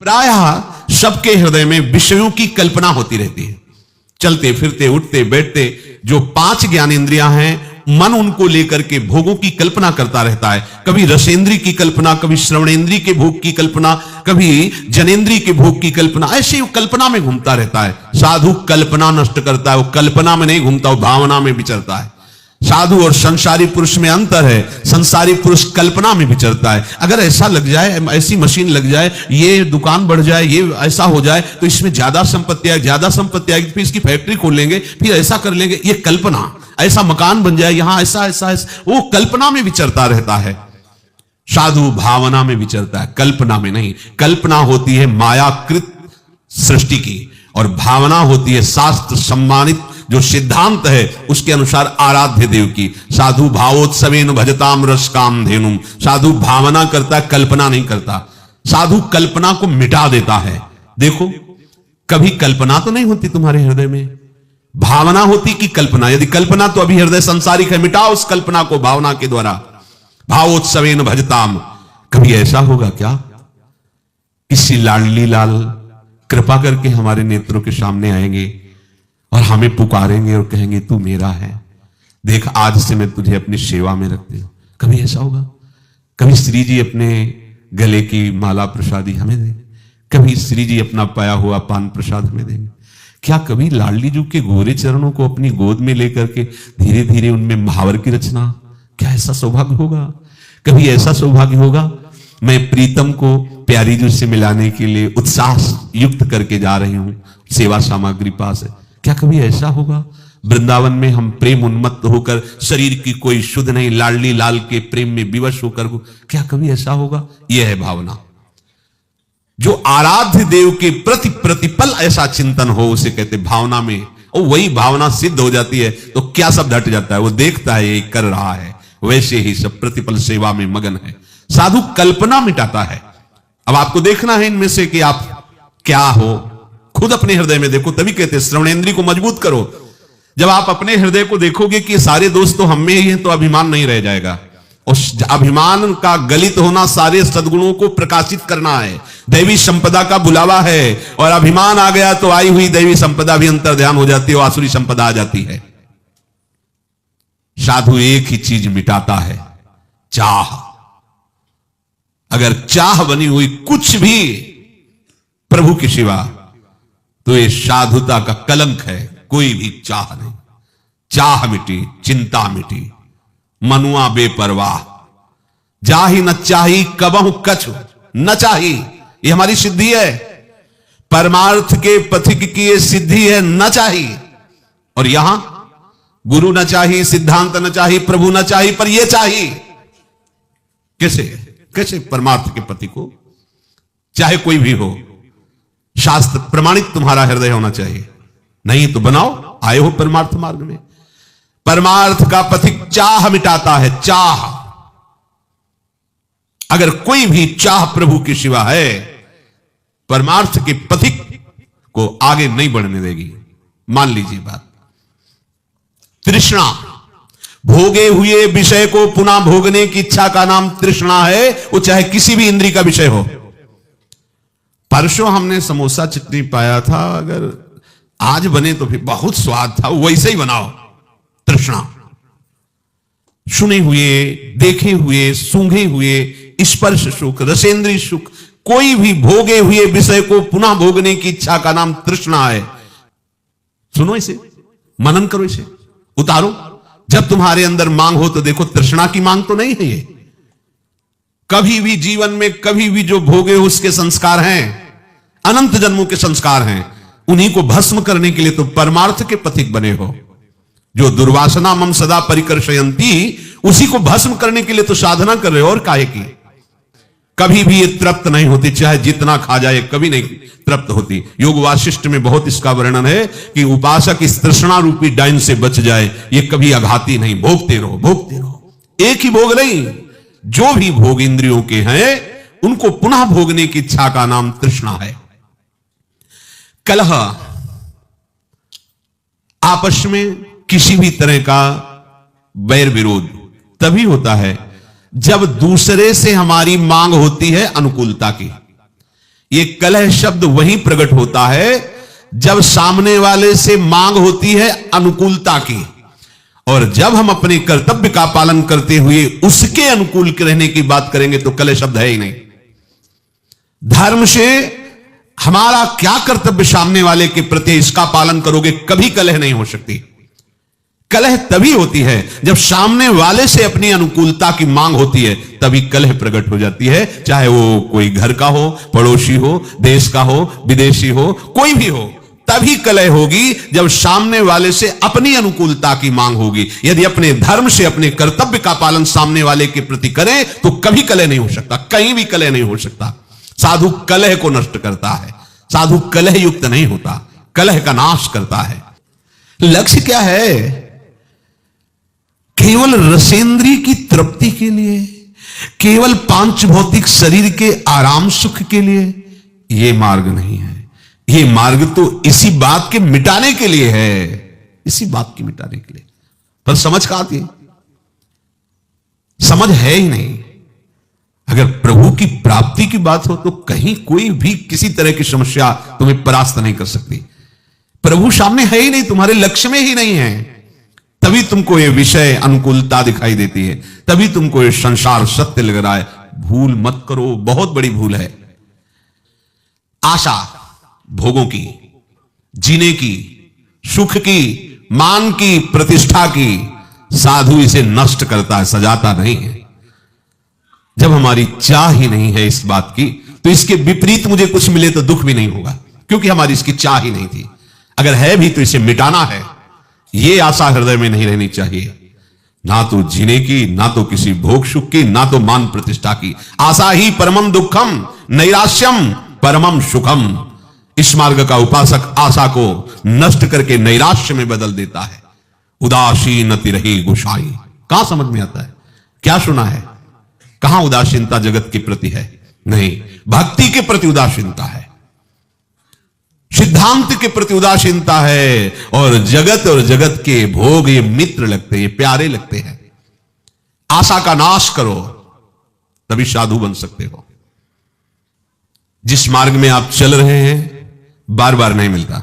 प्रायः सबके हृदय में विषयों की कल्पना होती रहती है। चलते फिरते उठते बैठते जो 5 ज्ञानेंद्रियां हैं, मन उनको लेकर के भोगों की कल्पना करता रहता है। कभी रसेंद्री की कल्पना, कभी श्रवणेंद्री के भोग की कल्पना, कभी जनेंद्री के भोग की कल्पना, ऐसे वो कल्पना में घूमता रहता है। साधु कल्पना नष्ट करता है, वो कल्पना में नहीं घूमता, वो भावना में विचरता है। साधु और संसारी पुरुष में अंतर है, संसारी पुरुष कल्पना में विचरता है। अगर ऐसा लग जाए, ऐसी मशीन लग जाए, ये दुकान बढ़ जाए, ये ऐसा हो जाए तो इसमें ज्यादा संपत्ति आएगी, ज्यादा संपत्ति आएगी, फिर इसकी फैक्ट्री खोल लेंगे, फिर ऐसा कर लेंगे, ये कल्पना, ऐसा मकान बन जाए, यहां ऐसा ऐसा ऐसा, वो कल्पना में विचरता रहता है। साधु भावना में विचरता है, कल्पना में नहीं। कल्पना होती है मायाकृत सृष्टि की और भावना होती है शास्त्र सम्मानित जो सिद्धांत है उसके अनुसार आराध्य देव की। साधु भावोत्सवेन भजताम रस काम धेनुम। साधु भावना करता है, कल्पना नहीं करता। साधु कल्पना को मिटा देता है। देखो, कभी कल्पना तो नहीं होती तुम्हारे हृदय में, भावना होती कि कल्पना। यदि कल्पना तो अभी हृदय संसारिक है, मिटाओ उस कल्पना को भावना के द्वारा। भावोत्सवेन भजताम। कभी ऐसा होगा क्या, किसी लाडली लाल कृपा करके हमारे नेत्रों के सामने आएंगे और हमें पुकारेंगे और कहेंगे तू मेरा है, देख आज से मैं तुझे अपनी सेवा में रखती हूं। कभी ऐसा होगा? कभी श्री जी अपने गले की माला प्रसादी हमें देंगे, कभी श्री जी अपना पाया हुआ पान प्रसाद हमें देंगे। क्या कभी लाडली जी के गोरे चरणों को अपनी गोद में लेकर के धीरे धीरे उनमें महावर की रचना, क्या ऐसा सौभाग्य होगा? कभी ऐसा सौभाग्य होगा, मैं प्रीतम को प्यारी जी से मिलाने के लिए उत्साह युक्त करके जा रही हूं सेवा सामग्री पास है, क्या कभी ऐसा होगा? वृंदावन में हम प्रेम उन्मत्त होकर, शरीर की कोई शुद्ध नहीं, लाडली लाल के प्रेम में विवश होकर, क्या कभी ऐसा होगा? यह है भावना। जो आराध्य देव के प्रति प्रतिपल ऐसा चिंतन हो उसे कहते भावना में, और वही भावना सिद्ध हो जाती है तो क्या सब हट जाता है। वो देखता है ये कर रहा है, वैसे ही सब प्रतिपल सेवा में मगन है। साधु कल्पना मिटाता है। अब आपको देखना है इनमें से कि आप क्या हो, खुद अपने हृदय में देखो, तभी कहते श्रवणेंद्री को मजबूत करो। जब आप अपने हृदय को देखोगे कि सारे दोस्त तो हम में ही हैं, तो अभिमान नहीं रह जाएगा। उस अभिमान का गलित होना सारे सद्गुणों को प्रकाशित करना है, दैवी संपदा का बुलावा है। और अभिमान आ गया तो आई हुई दैवी संपदा भी अंतर्ध्यान हो जाती है, आसुरी संपदा आ जाती है। साधु एक ही चीज मिटाता है, चाह। अगर चाह बनी हुई कुछ भी प्रभु की सिवा, तो ये साधुता का कलंक है। कोई भी चाह नहीं, चाह मिटी, चिंता मिटी, मनुआ बेपरवाह। जाही न चाही कबहु कछु न चाही, ये हमारी सिद्धि है। परमार्थ के पथिक की ये सिद्धि है, न चाही। और यहां गुरु न चाही, सिद्धांत न चाही, प्रभु न चाही, पर यह चाही। कैसे कैसे परमार्थ के पति को, चाहे कोई भी हो, शास्त्र प्रमाणित तुम्हारा हृदय होना चाहिए। नहीं तो बनाओ, आए हो परमार्थ मार्ग में। परमार्थ का पथिक चाह मिटाता है, चाह। अगर कोई भी चाह प्रभु की सिवा है, परमार्थ के पथिक को आगे नहीं बढ़ने देगी। मान लीजिए बात, तृष्णा, भोगे हुए विषय को पुनः भोगने की इच्छा का नाम तृष्णा है। वो चाहे किसी भी इंद्रिय का विषय हो। परसों हमने समोसा चटनी पाया था, अगर आज बने तो फिर बहुत स्वाद था, वैसे ही बनाओ। तृष्णा, सुने हुए, देखे हुए, सूंघे हुए स्पर्श सुख, रसेंद्रीय सुख, कोई भी भोगे हुए विषय को पुनः भोगने की इच्छा का नाम तृष्णा है। सुनो इसे, मनन करो इसे, उतारो। जब तुम्हारे अंदर मांग हो तो देखो, तृष्णा की मांग तो नहीं है ये। कभी भी जीवन में कभी भी जो भोगे हो उसके संस्कार हैं, अनंत जन्मों के संस्कार हैं। उन्हीं को भस्म करने के लिए तो परमार्थ के पथिक बने हो। जो दुर्वासना मम सदा परिकर्षयन्ति, उसी को भस्म करने के लिए तो साधना कर रहे हो। और काहे की? कभी भी ये तृप्त नहीं होती, चाहे जितना खा जाए कभी नहीं तृप्त होती। योग वासिष्ठ में बहुत इसका वर्णन है कि उपासक इस तृष्णा रूपी डाइन से बच जाए, ये कभी आघाती नहीं। भोगते रहो, भोगते रहो। एक ही भोग नहीं, जो भी भोग इंद्रियों के हैं उनको पुनः भोगने की इच्छा का नाम तृष्णा है। कलह, आपस में किसी भी तरह का वैर विरोध तभी होता है जब दूसरे से हमारी मांग होती है अनुकूलता की। ये कलह शब्द वहीं प्रकट होता है जब सामने वाले से मांग होती है अनुकूलता की, और जब हम अपने कर्तव्य का पालन करते हुए उसके अनुकूल रहने की बात करेंगे तो कलह शब्द है ही नहीं। धर्म से हमारा क्या कर्तव्य सामने वाले के प्रति, इसका पालन करोगे, कभी कलह नहीं हो सकती। कलह तभी होती है जब सामने वाले से अपनी अनुकूलता की मांग होती है, तभी कलह प्रकट हो जाती है। चाहे वो कोई घर का हो, पड़ोसी हो, देश का हो, विदेशी हो, कोई भी हो, तभी कलह होगी जब सामने वाले से अपनी अनुकूलता की मांग होगी। यदि अपने धर्म से अपने कर्तव्य का पालन सामने वाले के प्रति करें तो कभी कलह नहीं हो सकता, कहीं भी कलह नहीं हो सकता। साधु कलह को नष्ट करता है, साधु कलह युक्त नहीं होता, कलह का नाश करता है। लक्ष्य क्या है? केवल रसेंद्री की तृप्ति के लिए, केवल पांच भौतिक शरीर के आराम सुख के लिए यह मार्ग नहीं है। यह मार्ग तो इसी बात के मिटाने के लिए है, इसी बात के मिटाने के लिए। पर समझ कहां आती है? समझ है ही नहीं। अगर प्रभु की प्राप्ति की बात हो तो कहीं कोई भी किसी तरह की समस्या तुम्हें परास्त नहीं कर सकती। प्रभु सामने है ही नहीं, तुम्हारे लक्ष्य में ही नहीं है, तभी तुमको ये विषय अनुकूलता दिखाई देती है, तभी तुमको ये संसार सत्य लग रहा है। भूल मत करो, बहुत बड़ी भूल है। आशा भोगों की, जीने की, सुख की, मान की, प्रतिष्ठा की, साधु इसे नष्ट करता है, सजाता नहीं है। जब हमारी चाह ही नहीं है इस बात की, तो इसके विपरीत मुझे कुछ मिले तो दुख भी नहीं होगा, क्योंकि हमारी इसकी चाह ही नहीं थी। अगर है भी तो इसे मिटाना है, यह आशा हृदय में नहीं रहनी चाहिए। ना तो जीने की, ना तो किसी भोग सुख की, ना तो मान प्रतिष्ठा की। आशा ही परमम दुखम, नैराश्यम परमम सुखम। इस मार्ग का उपासक आशा को नष्ट करके नैराश्य में बदल देता है। उदासीनति रही गुसाई, कहां समझ में आता है? क्या सुना है? कहां उदासीनता जगत के प्रति है? नहीं, भक्ति के प्रति उदासीनता है, सिद्धांत के प्रति उदासीनता है, और जगत के भोग ये मित्र लगते हैं, ये प्यारे लगते हैं। आशा का नाश करो, तभी साधु बन सकते हो। जिस मार्ग में आप चल रहे हैं बार बार नहीं मिलता।